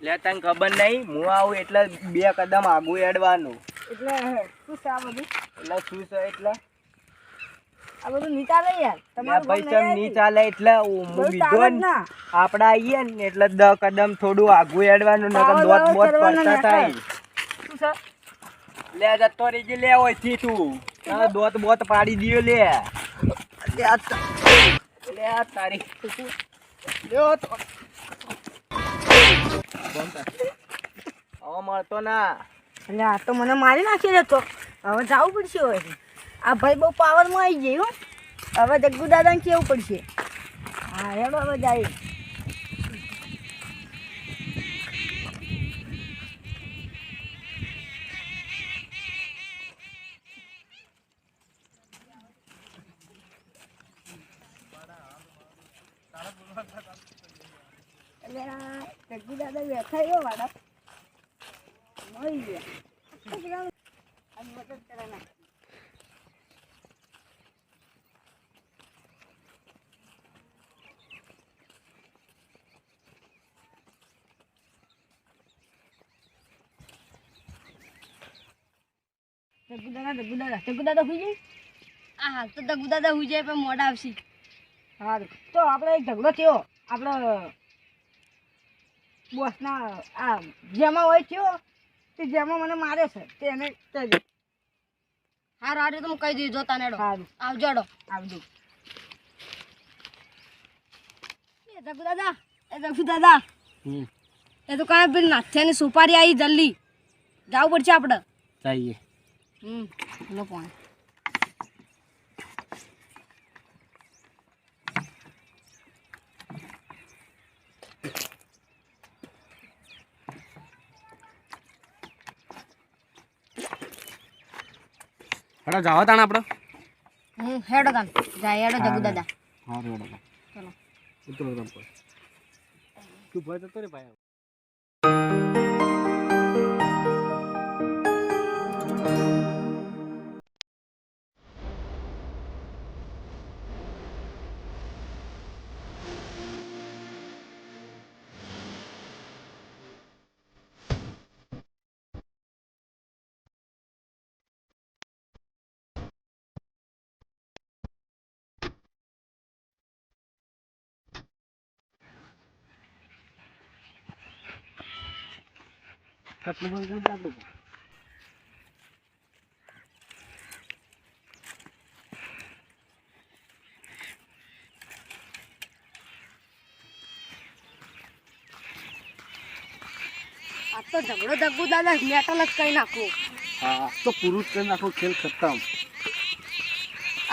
લે તને ખબર નહીં હું આવું એટલે 2 કદમ આગું એડવાનું. એટલે શું છે આ બધું? એટલે શું છે એટલે આ બધું નહીં ચાલે યાર. તમારું પૈસા નહીં ચાલે એટલે હું બીજો ને આપડા આવીએ ને એટલે 10 કદમ થોડું આગું એડવાનું નકર દોત બોત પડતા થાય. શું છે? લે જતો રેજે લે ઓયથી તું દોત બોત પાડી દિયો લે તારી લ્યો તો હવે મળતો ના. એટલે આ તો મને મારી નાખી દેતો. હવે જવું પડશે. હવે આ ભાઈ બહુ પાવરમાં આવી ગઈ હો. હવે જગ્ગુ દાદાને કેવું પડશે. હા હેડો હવે જાય. એટલે જગ્ગુ દાદા બેઠા એવો વાડા મળી ગયા. મદદ કરે ના જગ્ગુ દાદા હુઈ જાય. આ હાલ તો જગ્ગુ દાદા હુઈ જાય પણ મોડા આવશે. સારું તો આપણે એક ઝઘડો થયો આપણે બોસના આ જેમાં હોય થયો તે જેમાં મને મારે છે તેને કહેજો. હારું હારું તો હું કહી દીધો તને. સારું આવજો હેડો. આવજો. જગ્ગુ દાદા જગ્ગુ દાદા એ તો કાંઈ પેલી નાથિયાની સુપારી આવી જલ્દી જવું પડશે આપણે. જઈએ. લો કોણ હેડો જાવ તાણ આપણે. હેડો તાન જાય હેડો જગ્ગુ દાદા. હા હેડો ચલો ઉતરો તમ પર તું ભાઈ તો રે ભાઈ. કેટલું બંધ કાઢું આ તો ઝઘડો જગ્ગુ દાદા મેટલ જ કરી નાખો. હા તો પુરુષ કરી નાખો ખેલ ખતમ.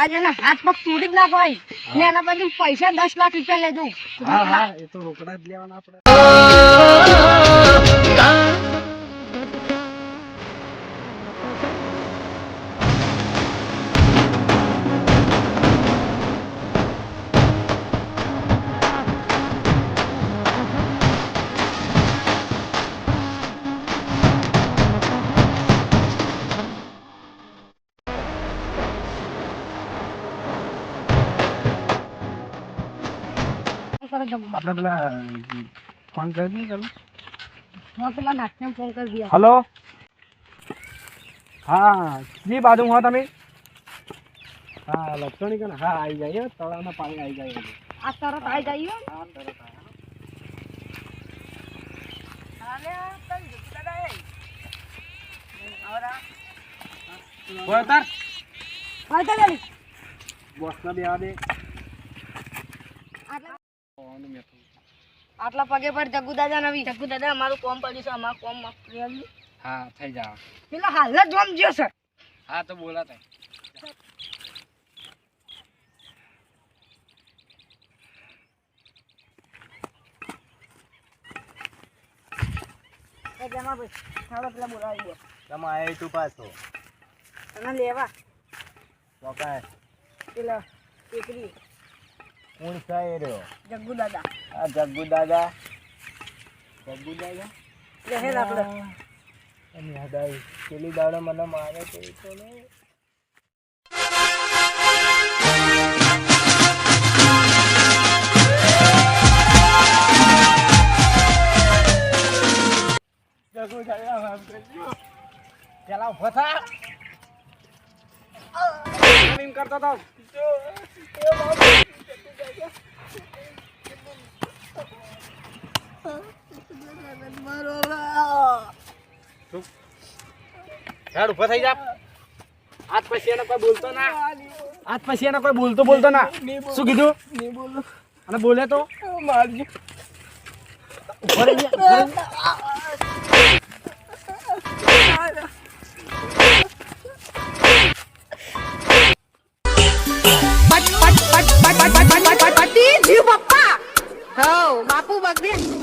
આજે એના હાથ પગ તૂટી જ નાખો ભાઈ ને એના પછી પૈસા 10 લાખ રૂપિયા લેજો. હા હા એ તો રોકડા જ લેવાના આપણે. આપણે પેલા ફોન કરી દઈએ ચાલો. હું પેલા નાથને ફોન કરી દઈએ. હલો હા જી બાજુ હા તમે હા લક્ષણી કે હા આવી જાય તળાવના પાણી આવી જાય. આ તરત આવી જાય. હા તરત બોસના બે આવે. આટલા પગે પર જગ્ગુ દાદા નવી. જગ્ગુ દાદા અમારું કોમ પડ્યું છે. અમારું કોમ હા થઈ જાવ. પેલા હાલ જ જોમ જ્યો છે. હા તો બોલાતા જમા ભાઈ થોડો પેલા બોલાવી દો. તમે આયા તું પાછો તને લેવા ચોકાય પેલા દીકરી કોણ છે રહ્યો? જગ્ગુ દાદા. આ જગ્ગુ દાદા. જગ્ગુ દાદા રહે આપણે અને યાદ આવી પેલી દાડો મને મારે તો એ તો ને પેલા ઉભો થા એમ કરતો તો હેડ ઉભો થઈ જા આજ પછી એને કોઈ બોલતો ના આજ પછી એને કોઈ બોલતો ના શું કીધું અને બોલે તો મારજો ઉભો રહી જા બાપુ બગડે